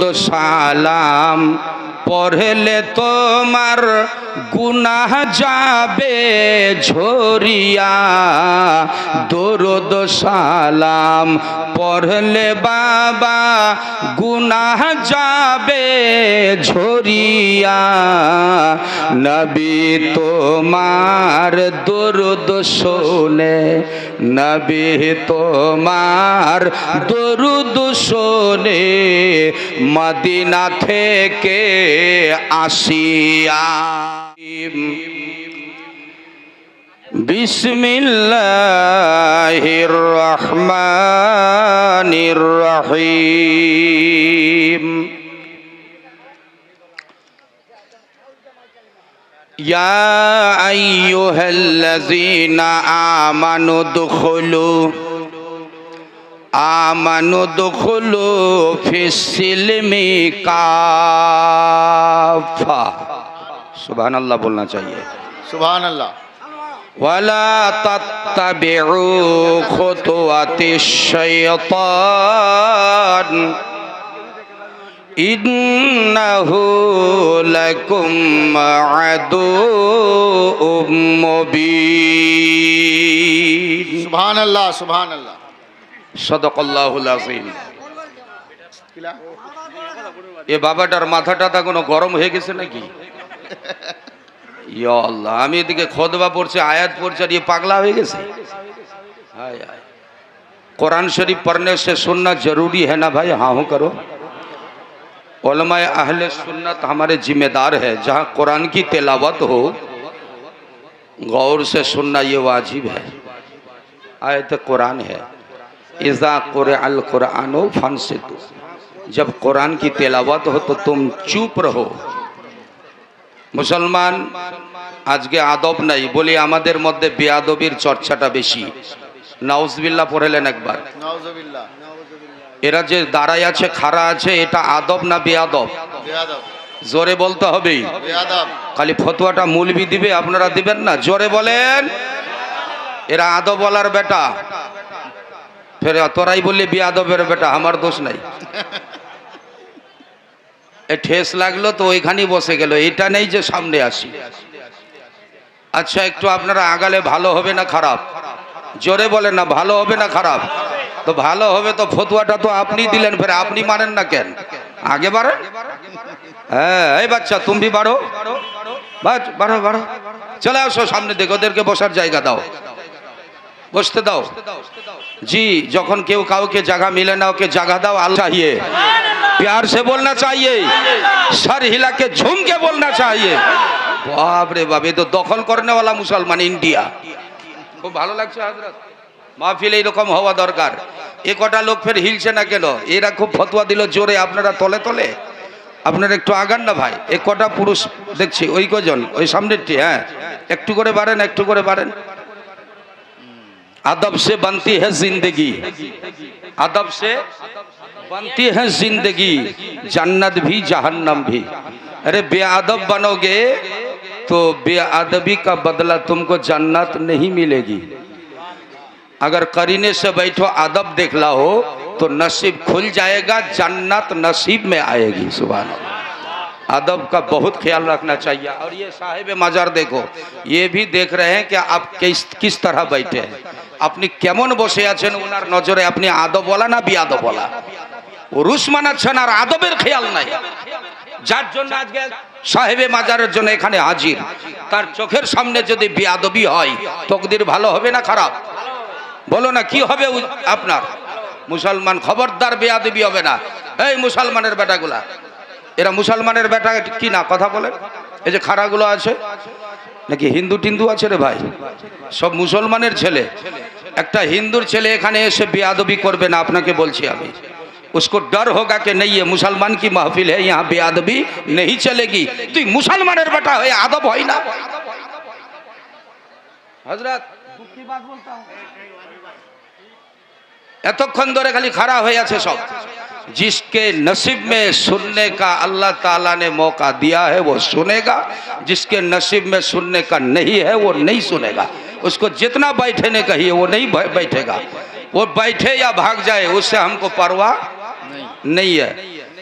দরুদ সালাম পড়লে তোমার গুনাহ যাবে ঝরিয়া। দরুদ সালাম পড়লে বাবা গুনাহ যাবে ঝরিয়া। নবী তোমার দরুদ শোনে, নবী তোমার দরুদ শোনে মদিনা থেকে আসিয়া। বিসমিল্লাহির রহমানির রহিম। ইয়া আইয়ুহাল্লাযীনা আমানু দুখুলু ফিস-সিলমি কাফা। सुभान अल्लाह बोलना चाहिए। सुभान अल्लाह। वला तत्तबिउ खुतुवातिश-शैतान इन्नहु लकुम अदुव्वुम मुबीन। सुभान अल्लाह, सुभान अल्लाह। सदक़ल्लाहुल अज़ीम। ये বাবাটার মাথাটা কোনো গরম হয়ে গেছে নাকি? या अल्लाह, আমি এদিকে খুতবা পড়ছি, আয়াত পড়ছি, আর ये পাগলা হয়ে গেছে। हाय हाय, कुरान शरीफ पढ़ने से सुनना जरूरी है ना भाई? हाँ हो करो। उलमाए अहले सुन्नत हमारे जिम्मेदार है, जहाँ कुरान की तिलावत हो गौर से सुनना ये वाजिब है। आयत कुरान है, इज़ा क़ुरिअल कुरानो फंसितु, जब कुरान की तिलावत हो तो तुम चुप रहो। मुसलमान आज के आदब नहीं, बोली आमादेर मध्य बेआदबिर चर्चाटा बेशी। नाउजुबिल्लाह पढ़लेन एक बार। नाउजुबिल्लाह। एरा जे दाঁড়ায় আছে খাড়া আছে, এটা আদব না বেয়াদব? बेअदब। জোরে বলতে হবে। बेअदब। খালি ফতোয়াটা মৌলবি দিবে, আপনারা দিবেন না। জোরে বলেন। এরা আদবওয়ালার বেটা, ফের তোরাই বললি বেয়াদবের বেটা, আমার দোষ নাই। এ ঠেস লাগলো তো ওইখানেই বসে গেল, এটা নেই যে সামনে আসি। আচ্ছা একটু আপনারা আগালে ভালো হবে না খারাপ? জোরে বলেন না, ভালো হবে না খারাপ? তো ভালো হবে তো ফতোয়াটা তো আপনি দিলেন, ফের আপনি মানেন না কেন? আগে বাড়েন। হ্যাঁ এই বাচ্চা তুমি বাড়ো, বাড়ো বাড়ো, চলে আসো সামনে দেখো, ওদেরকে বসার জায়গা দাও, বসতে দাও। जी, যখন কেউ কাউকে জায়গা মিলে না ওকে জায়গা দাও। আল্লাহ चाहिए, प्यार से बोलना चाहिए, सर हिला के झूम के बोलना चाहिए। बाप रे बाप, ये तो दखल करने वाला मुसलमान इंडिया। খুব ভালো লাগছে হযরত, মাহফিল এইরকম হওয়া দরকার। এ কটা লোক ফের হিলছে না কেন? এরা খুব ফতোয়া দিল জোরে, আপনারা তলে তলে। আপনারা একটু আগান না ভাই। এ কটা পুরুষ দেখছি, ওই কজন ওই সামনেরটি, হ্যাঁ একটু করে বাড়েন, একটু করে বাড়েন। अदब से बनती है जिंदगी, अदब से बनती है जिंदगी, जन्नत भी जहन्नम भी। अरे बेअदब बनोगे तो बेअदबी का बदला तुमको जन्नत नहीं मिलेगी। अगर करीने से बैठो अदब देख लाओ तो नसीब खुल जाएगा, जन्नत नसीब में आएगी। सुभान अल्लाह। अदब का बहुत ख्याल रखना चाहिए। और ये साहिब मजार देखो, ये भी देख रहे हैं कि आप किस तरह बैठे हैं, अपनी केमन बसे आছেন, ওনার নজরে আপনি আদবওয়ালা না বিয়াদবওয়ালা? ও রুশ মানাচ্ছেন আর আদবের খেয়াল নাই। যার জন্য আজকে সাহেবে মাজারের জন্য এখানে হাজির, তার চোখের সামনে যদি বিয়াদবি হয়, তকদির ভালো হবে না খারাপ? বলো না কি হবে আপনার? মুসলমান খবরদার বেয়াদবি হবে না। এই মুসলমানের বেটাগুলা, এরা মুসলমানের বেটা কি না কথা বলেন? এই যে খাড়াগুলো আছে নাকি হিন্দু টিন্দু আছে রে ভাই? সব মুসলমানের ছেলে। একটা হিন্দুর ছেলে এখানে এসে বেয়াদবি করবে না, আপনাকে বলছি আমি। उसको डर होगा कि नहीं ये मुसलमान की महफिल है, यहाँ बेअदबी नहीं चलेगी। तुई मुसलमानेर बेटा है, आदब হয় না। हजरत दुखी बात बोलता हूँ, এতক্ষণ ধরে খালি খাড়া হয়ে আছে সব। जिसके नसीब में सुनने का अल्लाह ताला ने मौका दिया है वो सुनेगा, जिसके नसीब में सुनने का नहीं है वो नहीं सुनेगा। उसको जितना बैठने कहिए वो नहीं बैठेगा। वो बैठे या भाग जाए उससे हमको परवाह नहीं है।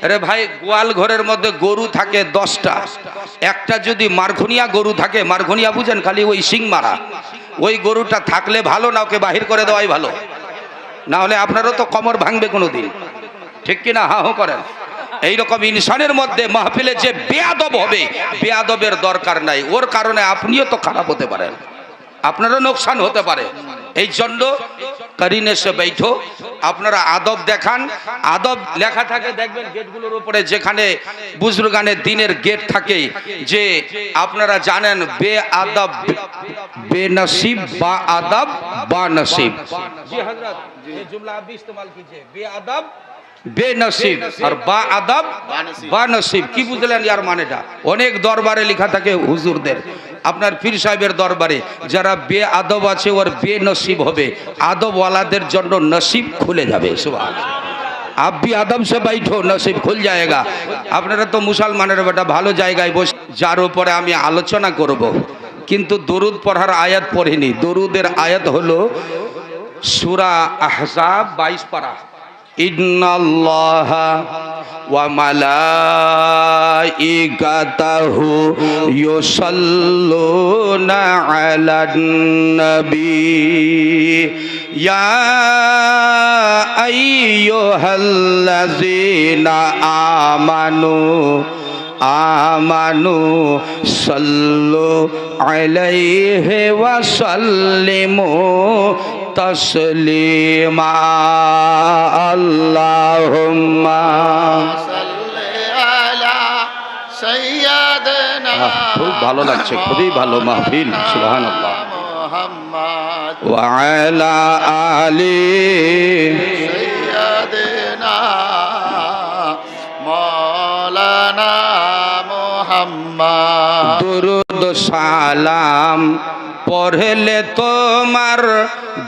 আরে ভাই, গোয়াল ঘরের মধ্যে গরু থাকে 10টা, একটা যদি মারঘনিয়া গরু থাকে, মারঘনিয়া বুঝেন, খালি ওই সিং মারা, ওই গরুটা থাকলে ভালো না, ওকে বাহির করে দেওয়াই ভালো, না হলে আপনারও তো কোমর ভাঙবে কোনোদিন, ঠিক কিনা? হা হো করেন। এইরকম ইনসানের মধ্যে মাহফিলে যে বেয়াদব হবে, বেয়াদবের দরকার নাই, ওর কারণে আপনিও তো খারাপ হতে পারেন, আপনারও নোকসান হতে পারে। এই জন্য কারিনে সে বৈঠো, আপনারা আদব দেখান। আদব লেখা থাকে দেখবেন গেটগুলোর উপরে, যেখানে বুজুর্গানের দিনের গেট থাকে, যে আপনারা জানেন বে আদব বে নসিব বা আদব বা নসিব। জি হযরত, এই জুমলা आप भी इस्तेमाल कीजिए, বে আদব বেনসিব আর বা আদব বা নসিব। কি বুঝলেন ইয়ার মানেটা? অনেক দরবারে লেখা থাকে হুজুরদের, আপনার পীর সাহেবের দরবারে, যারা বে আদব আছে ওর বেনসিব হবে, আদবওয়ালাদের জন্য নসিব খুলে যাবে। সুবহানাল্লাহ। आप भी আদব से बैठो, নসিব খুল जाएगा। আপনারা তো মুসলমানের বেটা, ভালো জায়গায় বসে, যার উপরে আমি আলোচনা করব, কিন্তু দরুদ পড়ার আয়াত পড়িনি। দরুদের আয়াত হলো সূরা আহজাব 22 পারা, ইন্নাল্লাহা ওয়া মালাইকাতাহু ইউসাল্লুনা আলান নবী ইয়া আইয়ুহাল্লাযীনা আমানু সাল্লু আলাইহি ওয়া সাল্লিমু তসলিমা। আল্লাহুম্মা সাল্লি আলা সাইয়্যিদিনা। খুব ভালো লাগছে, খুবই ভালো মাহফিল। সুবহানাল্লাহ। মুহাম্মদ ওয়া আলা আলি সাইয়্যিদিনা মাওলানা মুহাম্মদ। দুরুদ সালাম পড়লে তোমার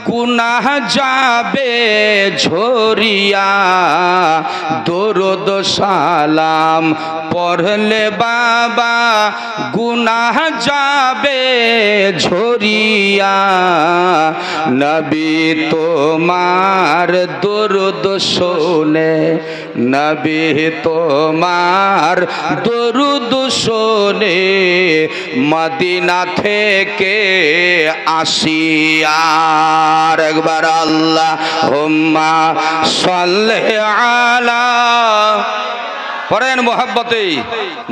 গুনাহ যাবে ঝরিয়া। দরুদ সালাম পড়লে বাবা গুনাহ যাবে ঝরিয়া। নবী তোমার দরুদ শোনে, নবী তোমার দরুদ শোনে মদিনা থেকে আসিয়ার। একবার আল্লাহুম্মা সাল্লি আলা পড়েন মোহাব্বতে।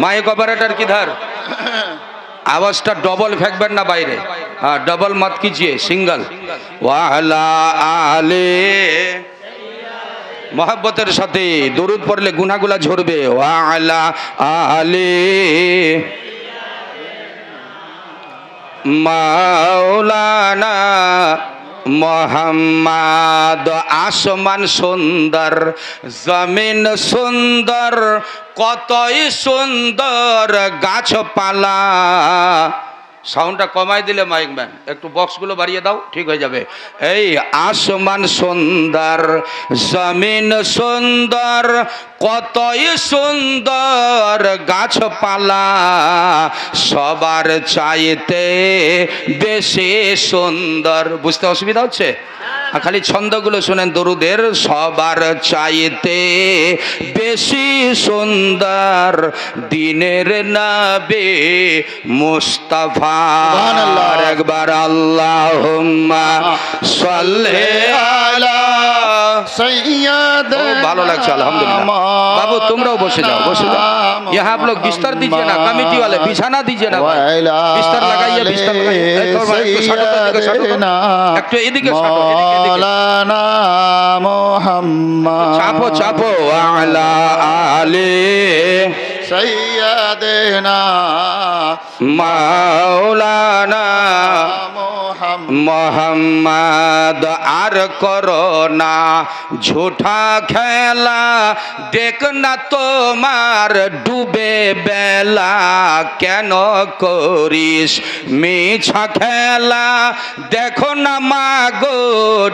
মাইক অপারেটর কিধার? আওয়াজটা ডবল ফেকবেন না বাইরে, হ্যাঁ ডবল মত कीजिए, সিঙ্গল। ওয়ালা আলে মোহাব্বতের সাথে দরুদ পড়লে গুনাহগুলা ঝরবে। ওয়ালা আলে মাওলানা মোহাম্মদ। আসমান সুন্দর, জমিন সুন্দর, কতই সুন্দর গাছপালা। সাউন্ডটা কমাই দিলে মাইক ম্যান, একটু বক্সগুলো বাড়িয়ে দাও, ঠিক হয়ে যাবে। এই আসমান সুন্দর, জমিন সুন্দর, কতই সুন্দর গাছপালা, সবার চাইতে বেশি সুন্দর। বুঝতে অসুবিধা হচ্ছে? খালি ছন্দগুলো শুনেন দরুদের। সবার চাইতে বেশি সুন্দর দিনের নবী মুস্তাফা। একবার আল্লাহুম্মা সাল্লি আলা সাইয়্যিদিনা। ভালো লাগছে আলহামদুলিল্লাহ। বাবু তোমরাও বসে যাও, বসে যাও। यहाँ आप लोग बिस्तर दीजिए ना, कमेटी वाले बिछाना दीजिए ना, बिस्तर लगाइए, बिस्तर लगाइए। একটু এদিকে সাটো, মাওলানা মুহাম্মদ। চাপো চাপো। আলা আলে সাইয়্যিদিনা মাওলানা মোহাম্মদ। আর করো না ঝুঠা খেলা, দেখ না তোমার ডুবে বেলা। কেন করিস মিছা খেলা, দেখো না মাগো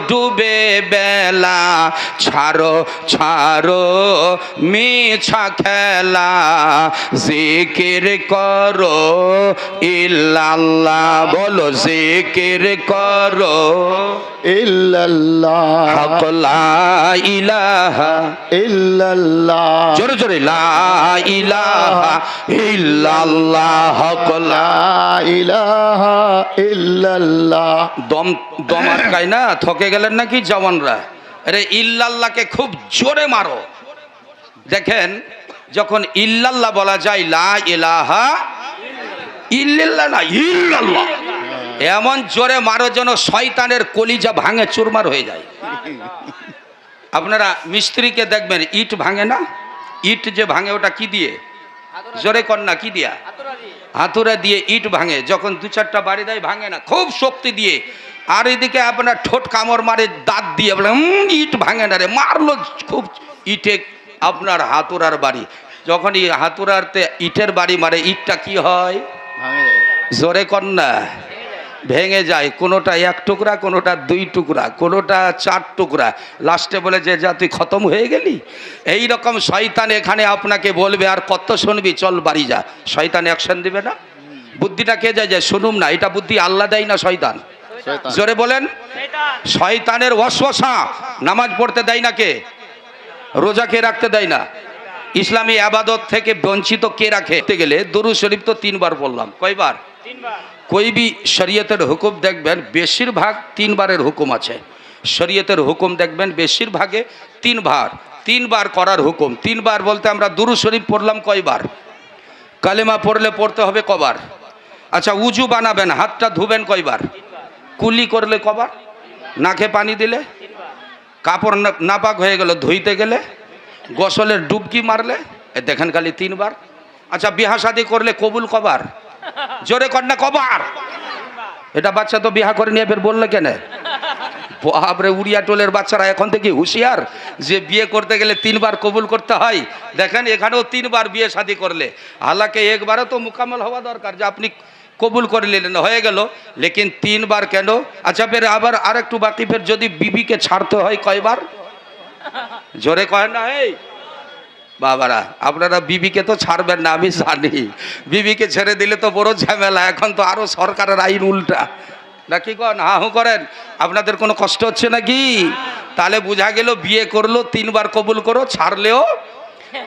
ডুবে বেলা। ছাড়ো ছাড়ো মিছা খেলা, জিকির করো ইল্লাল্লাহ। বলো জিকির করো করো ইল্লাল্লাহ হক লা ইলাহা ইল্লাল্লাহ জোরে জোরে লা ইলাহা ইল্লাল্লাহ হক লা লা ইলাহা ইল্লাল্লাহ। দম আটকায় না, থকে গেলেন নাকি জওয়ানরা? আরে ইল্লাল্লাহকে খুব জোরে মারো। দেখেন যখন ইল্লাল্লাহ বলা যায়, লা ইলাহা ইল্লাল্লাহ না ইল্লাল্লাহ, এমন জোরে মারো যেন শয়তানের কলিজা ভাঙে চুরমার হয়ে যায়। আপনারা মিস্ত্রিকে দেখবেন, ইট ভাঙে না, ইট যে ভাঙে ওটা কি দিয়ে? জোরে কর না, কি দিয়া? হাতুড়া দিয়ে ইট ভাঙে। যখন দু চারটা বাড়ি দেয় ভাঙে না, খুব শক্তি দিয়ে। আর এদিকে আপনার ঠোঁট কামড় মারে দাঁত দিয়ে, বলে ইট ভাঙে না রে, মারলো খুব ইটে আপনার হাতুড়ার বাড়ি। যখন এই হাতুড়ারতে ইটের বাড়ি মারে, ইটটা কি হয়? ভাঙে জোরে কর না, ভেঙে যায়। কোনোটা এক টুকরা, কোনোটা দুই টুকরা, কোনোটা চার টুকরা। লাস্টে বলে যে যা তুই খতম হয়ে গেলি। এই রকম শয়তান এখানে আপনাকে বলবে, আর কত শুনবি, চল বাড়ি যা। শয়তান অ্যাকশন দিবে না? বুদ্ধিটা কে যায় যে শুনুম না, এটা বুদ্ধি আল্লাহ দেয় না শয়তান? শয়তান। জোরে বলেন। শয়তানের ওয়াসওয়াসা। নামাজ পড়তে দেয় না কে? রোজা কে রাখতে দেয় না? ইসলামী আবাদত থেকে বঞ্চিত কে রাখে? গেলে দরুদ শরীফ তো 3 বার বললাম। কয়বার? 3 বার। कोई भी शरीयतेर हुकुम देखबेन बेशिरभाग 3 बारेर हुकुम आछे। शरीयतेर हुकुम देखबेन बेशिरभागे 3 बार करार हुकुम। 3 बार बोलते आमरा दुरूद शरीफ पढ़लाम कयबार? कालेमा पढ़ले पढ़ते होबे कबार? अच्छा उजू बानाबेन हाथटा धुबेन कयबार? कुली करले कबार? नाके पानी दिले? कापड़ नापाक हये गेल धुইতে गेले? गोसलेर डुबकी मारले? ए देखें खाली 3 बार। अच्छा बिहा शादी करले कबुल कबार? জোরে কর না, কবার? এটা বাচ্চা তো বিয়া করে নিয়ে ফের বললে কেন? বাপরে, উড়িয়া টোলের বাচ্চারা এখন থেকে হুঁশিয়ার যে বিয়ে করতে গেলে 3 বার কবুল করতে হয়। দেখেন এখানেও 3 বার বিয়ে শাদী করলে, হালাকে একবারও তো মুকাম্মল হওয়া দরকার, যে আপনি কবুল করে নিলেন হয়ে গেল, লেকিন 3 বার কেন? আচ্ছা ফের আবার আর একটু বাকি, ফের যদি বিবিকে ছাড়তে হয় কয়বার? জোরে কয় না। এই বাবারা, আপনারা বিবিকে তো ছাড়বেন না আমি জানি, বিবিকে ছেড়ে দিলে তো বড় ঝামেলা। এখন তো আরো সরকারের আইন উল্টা, নাকি কন? হা হু করেন। আপনাদের কোনো কষ্ট হচ্ছে নাকি? তাহলে বোঝা গেল বিয়ে করলো 3 বার কবুল করো, ছাড়লেও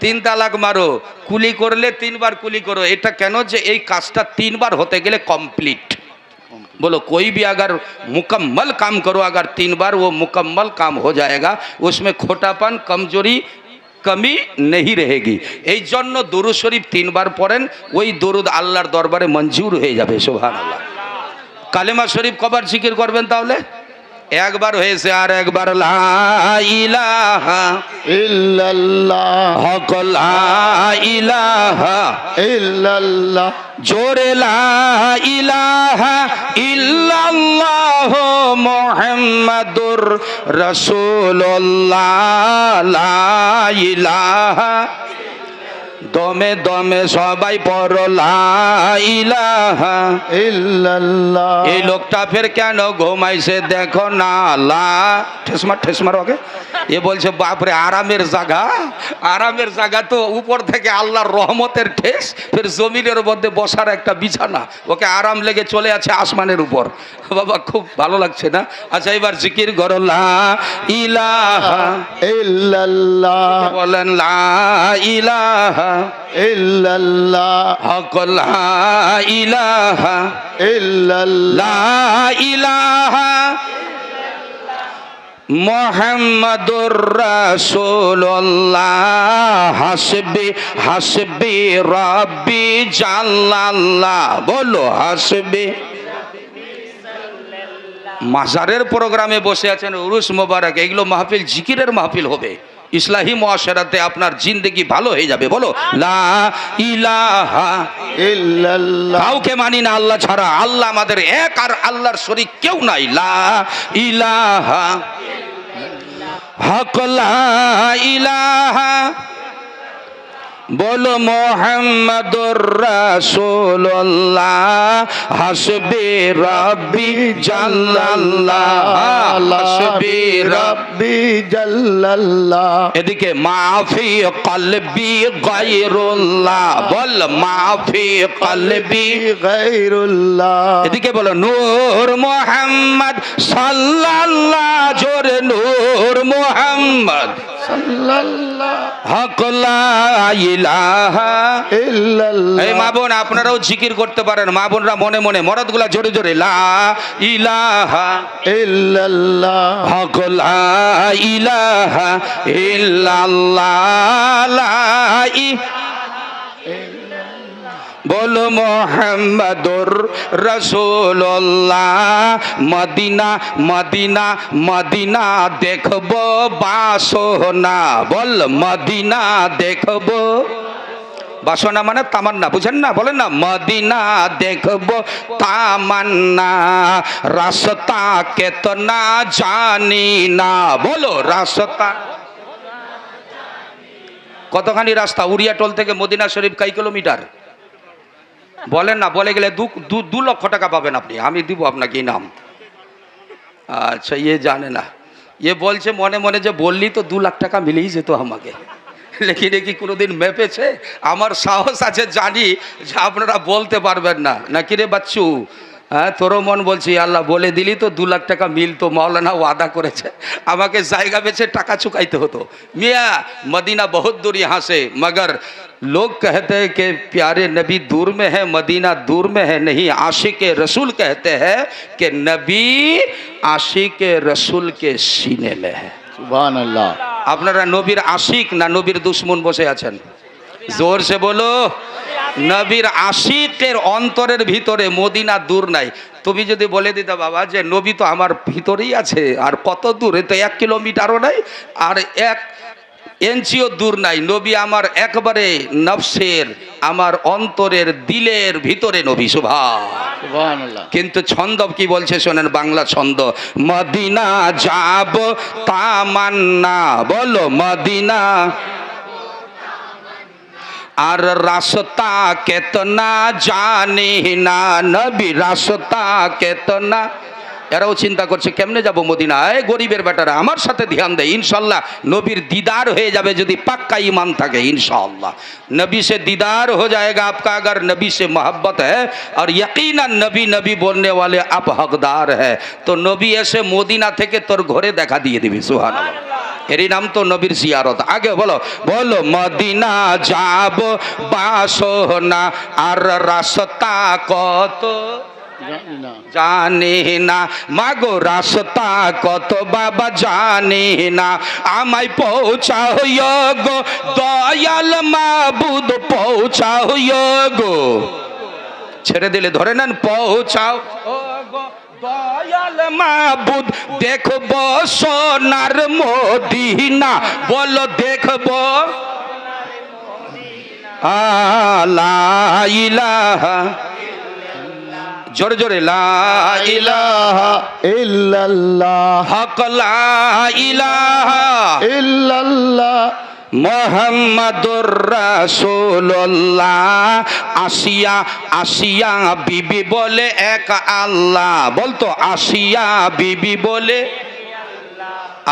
3 তালাক মারো, কুলি করলে 3 বার কুলি করো। এটা কেন? যে এই কাজটা 3 বার হতে গেলে কমপ্লিট। बोलो कोई भी अगर मुकम्मल काम करो, अगर 3 बार वो मुकम्मल काम हो जाएगा, उसमें खोटापन कमजोरी कमी नहीं रहेगी। এই জন্য দরুদ শরীফ 3 বার পড়েন, ওই দরুদ আল্লাহর দরবারে মঞ্জুর হয়ে যাবে। সুবহানাল্লাহ। কালেমা শরীফ কবার জিকির করবেন তাহলে? একবার হয়েছে, আর একবার লা ইলাহা ইল্লাল্লাহ হক লা ইলাহা ইল্লাল্লাহ জোরে লা ইলাহা ইল্লাল্লাহ মুহাম্মাদুর রাসূলুল্লাহ। লা ইলাহা, দমে দমে সবাই পড়ো লা ইলাহা ইল্লাল্লাহ। এই লোকটা ফের কেন ঘুমাইছে দেখো না? লা ঠেসমার ওকে। এ বলছে বাপরে, আরামের জায়গা, আরামের জায়গা তো উপর থেকে আল্লাহর রহমতের ঠেস, ফের জমিনের মধ্যে বসার একটা বিছানা, ওকে আরাম লেগে চলে আছে আসমানের উপর। বাবা খুব ভালো লাগছে না? আচ্ছা এবার জিকির করো লা ইলাহা ইল্লাল্লাহ বলেন, লা ইলাহা ইল্লাল্লাহ হক লা ইলাহা ইল্লাল্লাহ লা ইলাহা মুহাম্মাদুর রাসূলুল্লাহ। হাসবি হাসবি রাব্বি জাল্লাল্লাহ। বলো হাসবি। মাজারের প্রোগ্রামে বসে আছেন, উরুস মোবারক, এগুলো মাহফিল জিকিরের মাহফিল হবে। ইসলাহি মুআশারাতে আপনার জিন্দেগি ভালো হয়ে যাবে। বলো লা ইলাহা ইল্লাল্লাহ। কাউকে মানি না আল্লাহ ছাড়া, আল্লাহ আমাদের এক, আর আল্লাহর শরীক কেউ নাই। লা ইলাহা হক লা ইলাহা बोलो मोहम्मदुर रसूलुल्लाह हस्बी रब्बी जल्लल्लाह हस्बी रब्बी जल्लल्लाह। এদিকে মাফি কলবি গায়রুল্লাহ, বল মাফি কলবি। গৈরুল্লাহ। এদিকে বলো নূর মোহাম্মদ সাল্লাল্লাহ, জোরে নূর মোহাম্মদ সাল্লাল্লাহ হক লা ইলাহা। ইল্লাল্লাহ। এই মা বোন আপনারাও জিকির করতে পারেন, মা বোনরা মনে মনে, মরদগুলা জোরে জোরে লা ইলাহা ইল্লাল্লাহ। হক লা ইলাহা ইল্লাল্লাহ লা बोलो मोहम्मदुर रसूलुल्लाह। मदीना मदीना मदीना देखबो बासना, बोल मदीना देखबो। বাসনা মানে তামান্না, বুঝেন না? বলেন না মদিনা দেখবো তামান্না, রাস্তা কেতনা জানি না। বলো রাস্তা কতখানি রাস্তা? উড়িয়াটোল থেকে মদিনা শরীফ কয় কিলোমিটার? বলেন না, বলে গেলে 2 লক্ষ টাকা পাবেন আপনি, আমি দিব আপনাকে ইনাম। আচ্ছা, ইয়ে জানে না, ইয়ে বলছে মনে মনে যে বললি তো 2 লাখ টাকা মিলেই যেত আমাকে, লেকিন কি কোনোদিন মেপেছে? আমার সাহস আছে, জানি যে আপনারা বলতে পারবেন না। নাকি রে বাচ্চু? হ্যাঁ, তোরও মন বলছি আল্লাহ বলে দিলি তো 2 লাখ টাকা মিলতো, মাওলানা ওয়াদা করেছে, আমাকে জায়গা বেছে টাকা চুকাইতে হতো। মিয়া मदीना बहुत दूर यहाँ से, मगर लोग कहते हैं कि प्यारे नबी दूर में है, मदीना दूर में है नहीं। आशिक रसूल कहते हैं कि नबी आशिक रसूल के सीने में है। সুবহানাল্লাহ। আপনারা নবীর আশিক না নবীর দুশ্মন বসে আছেন? জোর সে বলো। নবীর আশিকের অন্তরের ভিতরে, মদিনা দূর নাই। তুমি যদি বলে দিতে বাবা যে নবী তো আমার ভিতরেই আছে, আর কত দূরে, তো 1 কিলোমিটারও নাই আর 1 ইঞ্চিও দূর নাই, নবী আমার একবারে নফসের, আমার অন্তরের, দিলের ভিতরে নবী। সুবহানাল্লাহ। কিন্তু ছন্দ কি বলছে শোনেন, বাংলা ছন্দ। মদিনা যাব তামান্না, বলো মদিনা, আর রাস্তা কেতনা জানি না, নবী রাস্তা কেতনা। এরাও চিন্তা করছে কেমনে যাব মদিনায়, গরিবের বেটারা আমার সাথে ধ্যান দেয়, ইনশাল্লাহ নবীর दीदार হয়ে যাবে যদি পাক্কা ईमान থাকে। इंशाअल्लाह नबी से दीदार हो जाएगा आपका, अगर नबी से मोहब्बत है, और यकीनन नबी नबी बोलने वाले आप हकदार है, तो नबी ऐसे মদিনা থেকে তোর ঘরে দেখা দিয়ে দিবি। সুবহানাল্লাহ, এরই নাম তো নবীর জিয়ারত। আগে বলো, বলো মদিনা যাব বাসনা, আর রাস্তা কত জানি না, মাগো রাস্তা কত বাবা জানি না, আমায় পৌঁছাও গো দয়াল মাবুদ, পৌঁছাও গো। ছেড়ে দিলে ধরে নেন, পৌঁছাও গো দয়াল মাবুদ, দেখবো সোনার মদিনা, বলো দেখবো লা ইলাহা, জোরে জোরে লা ইলাহা ইল্লাল্লাহ। হক লা ইলাহা ইল্লাল্লাহ। মোহাম্মদুর রাসূলুল্লাহ। আসিয়া আসিয়া বিবি বলে এক আল্লাহ, বলতো আসিয়া বিবি বলে,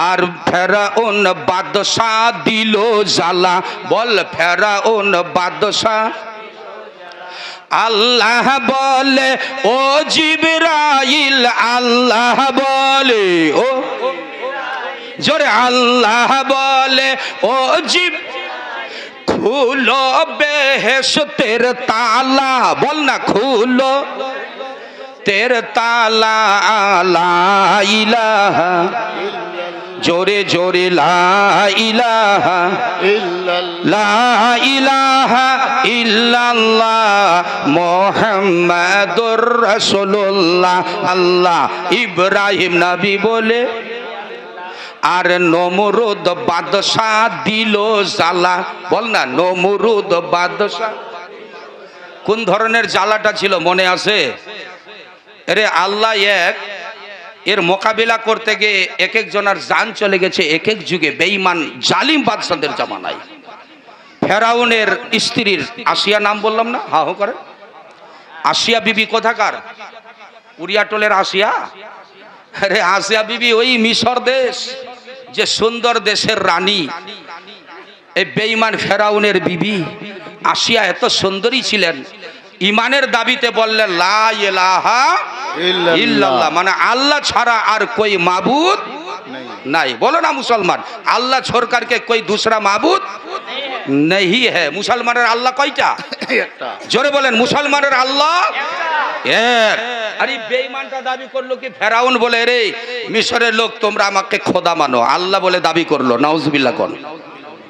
আর ফেরাউন বাদশাহ দিল জ্বালা, বল ফেরাউন বাদশাহ। আল্লাহ বলে ও জিবরাইল, আল্লাহ বলে ও জোরে, আল্লাহ বলে ও জিব, খুলো বেহেশতের তালা, বল না খুলো তের তালা, লা ইলাহা, জোরে জোরে লা ইলাহা লা ইলাহা ইল্লাল্লাহ মুহাম্মাদুর রাসূলুল্লাহ। আল্লাহ ইব্রাহিম নবী বলে, আর নমরুদ বাদশাহ দিল জ্বালা, বল না নমরুদ বাদশাহ। কোন ধরনের জ্বালাটা ছিল মনে আছে? আরে আল্লাহ এক, এর মোকাবিলা করতে গিয়ে এক এক জনের জান চলে গেছে এক এক যুগে, বেঈমান জালিম বাদশাদের জামানায়। ফেরাউনের স্ত্রীর আসিয়া নাম বললাম না, হা হো করে। আসিয়া বিবি কোথাকার? উড়িয়াটোলের আসিয়া? আরে আসিয়া বিবি ওই মিশর দেশ, যে সুন্দর দেশের রানী। এই বেঈমান ফেরাউনের বিবি আসিয়া এত সুন্দরী ছিলেন, ইমানের দাবিতে বললেন লা ইলাহা ইল্লাল্লাহ, মানে আল্লাহ ছাড়া আর কোই মাবুদ নাই। বলো না মুসলমান, আল্লাহ छोड़कर के कोई दूसरा माबूद नहीं है। মুসলমানের আল্লাহ কয়টা? একটা। জোরে বলেন, মুসলমানের আল্লাহ এক। আরে বেঈমানটা দাবি করলো কি, ফেরাউন বলে রে মিশরের লোক তোমরা আমাকে খোদা মানো, আল্লাহ বলে দাবি করলো। নাউজুবিল্লাহ কোন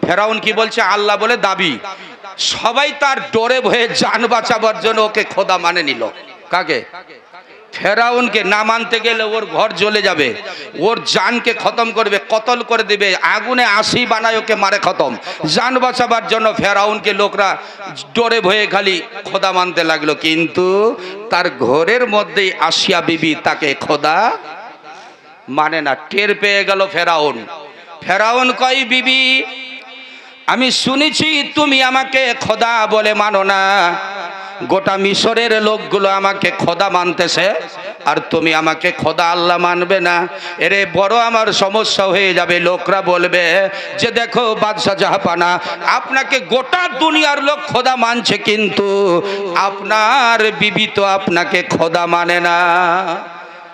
ফেরাউন কি বলছে? আল্লাহ বলে দাবি। সবাই তার ডরে ভয়ে জান বাঁচাবার জন্য ওকে খোদা মানে নিল। কাকে? ফেরাউনকে। না মানতে গেলে ওর ঘর জ্বলে যাবে, ওর জানকে খতম করবে, কতল করে দিবে, আগুনে আশি বানায় ওকে মারে খতম। জান বাঁচাবার জন্য ফেরাউনকে লোকরা ডরে ভয়ে খালি খোদা মানতে লাগলো, কিন্তু তার ঘরের মধ্যেই আসিয়া বিবি তাকে খোদা মানে না। টের পেয়ে গেল ফেরাউন। ফেরাউন কয়, বিবি আমি শুনেছি তুমি আমাকে খোদা বলে মানো না, গোটা মিশরের লোকগুলো আমাকে খোদা মানতেছে, আর তুমি আমাকে খোদা আল্লাহ মানবে না। এরে বড় আমার সমস্যা হয়ে যাবে। লোকরা বলবে যে দেখো বাদশাহ জাহাপানা, আপনাকে গোটা দুনিয়ার লোক খোদা মানছে, কিন্তু আপনার বিবি তো আপনাকে খোদা মানে না।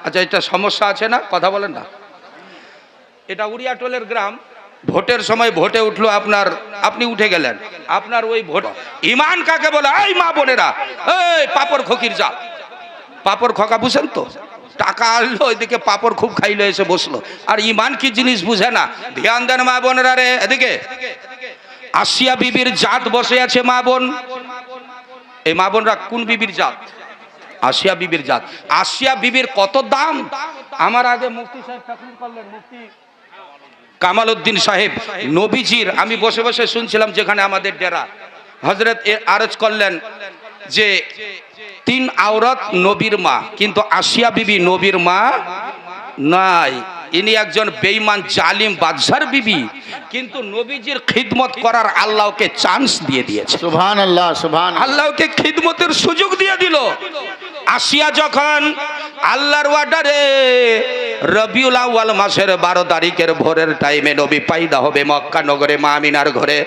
আচ্ছা, এটা সমস্যা আছে না? কথা বলেন না। এটা উড়িয়াটোলের গ্রাম। ভোটের সময় ভোটে উঠলো আপনার, আপনি উঠে গেলেন, আপনার ওই ভোট ইমান কাকে বলে? এই মা বোনেরা, এই পাপড় খকির যা, পাপড় খকা বুঝেন তো? টাকা আসলো ওইদিকে পাপড় খুব খাইলো, এসে বসলো, আর ইমান কি জিনিস বুঝে না। ধ্যান দেন মা বোনেরা রে। এদিকে আসিয়া বিবির জাত বসে আছে মা বোন। এই মা বোনরা কোন বিবির জাত? আসিয়া বিবির জাত। আসিয়া বিবির কত দাম! আমার আগে মুফতি সাহেব তাকরীর করলেন, মুফতি কামাল উদ্দিন সাহেব নবীজির, আমি বসে বসে শুনছিলাম যেখানে আমাদের ডেরা, হযরত আরজ করলেন যে 3 আওরাত নবীর মা, কিন্তু আসিয়া বিবি নবীর মা নাই। ইনি একজন বেঈমান জালিম বাদশার বিবি, কিন্তু নবীজির খিদমত করার আল্লাহকে চান্স দিয়ে দিয়েছে। সুবহানাল্লাহ, সুবহানাল্লাহ। আল্লাহকে খিদমতের সুযোগ দিয়ে দিল। আসিয়া যখন আল্লাহর ওয়ার্ডারে রবিউল আউয়াল মাসের 12 তারিখের ভোরের টাইমে নবী পাইদা হবে মক্কা নগরে মা আমিনার ঘরে,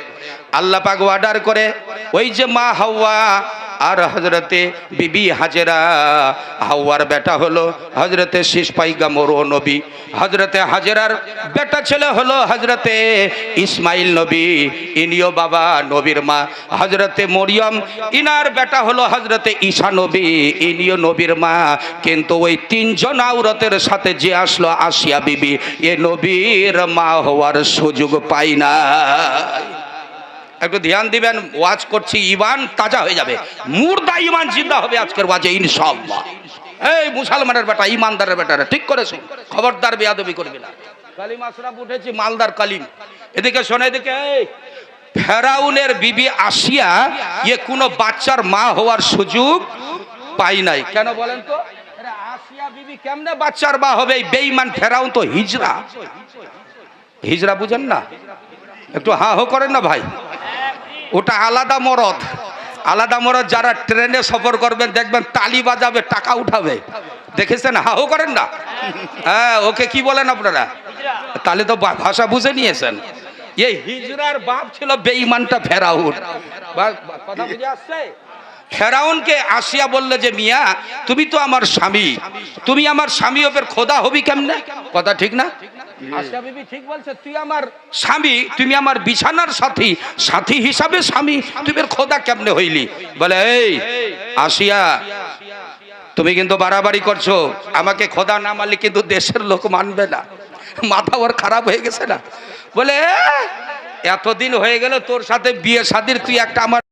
আল্লাহ পাক অর্ডার করে ওই যে মা হাওয়া আর হযরতে বিবি হাজেরা, হাওয়ার বেটা হলো হযরতে শীষ পাইগাম্বর ও নবী, হযরতে হাজেরার বেটা ছেলে হলো হযরতে ইসমাইল নবী, ইনিও বাবা নবীর মা। হযরতে মরিয়ম, ইনার বেটা হলো হযরতে ঈসা নবী, ইনিও নবীর মা। কিন্তু ওই 3 জন আওরাতের সাথে যে আসলো আসিয়া বিবি, এ নবীর মা হওয়ার সুযোগ পাই না। একটু ধ্যান দিবেন, ওয়াজ করছি, ইমান তাজা হয়ে যাবে, মুর্দা ইমান জিন্দা হবে আজকের ওয়াজে ইনশাআল্লাহ। এই মুসলমানের বেটা, ইমানদারের বেটারা ঠিক করে শুন, খবরদার বেয়াদবি করবি না। কালিম আশরাফ উঠেছি, মালদার কালিম। এদিকে শোনে, এদিকে এই ফেরাউনের বিবি আসিয়া কোনো বাচ্চার মা হওয়ার সুযোগ পাই নাই। কেন বলেন তো? আসিয়া বিবি কেমনে বাচ্চার মা হবে? এই বেঈমান ফেরাউন তো হিজরা, হিজরা বুঝেন না? একটু হা হো করেন না ভাই। ওটা আলাদা মরদ, আলাদা মরদ। যারা ট্রেনে সফর করবেন দেখবেন তালি বাজাবে, টাকা উঠাবে, দেখেছেন? হা হো করেন না? হ্যাঁ, ওকে কি বলেন আপনারা? তাহলে তো ভাষা বুঝে নিয়েছেন। এই হিজরার বাপ ছিল বেঈমানটা ফেরাউন। কথা বুঝে আসছে? ফেরাউনকে আসিয়া বললে যে মিয়া তুমি তো আমার স্বামী, তুমি আমার স্বামী ওপর খোদা হবি কেমনে? কথা ঠিক না? আসিয়া বিবি ঠিক বলছে, তুই আমার স্বামী, তুমি আমার বিছানার সাথী, সাথী হিসাবে স্বামী, তুমি খোদা কেমনে হইলি? বলে এই আসিয়া, তুমি কিন্তু বাড়াবাড়ি করছো, আমাকে খোদা না মানলে কিন্তু দেশের লোক মানবে না। মাথা ওর খারাপ হয়ে গেছে না? বলে এতদিন হয়ে গেল তোর সাথে বিয়ে শাদির, তুই একটা আমার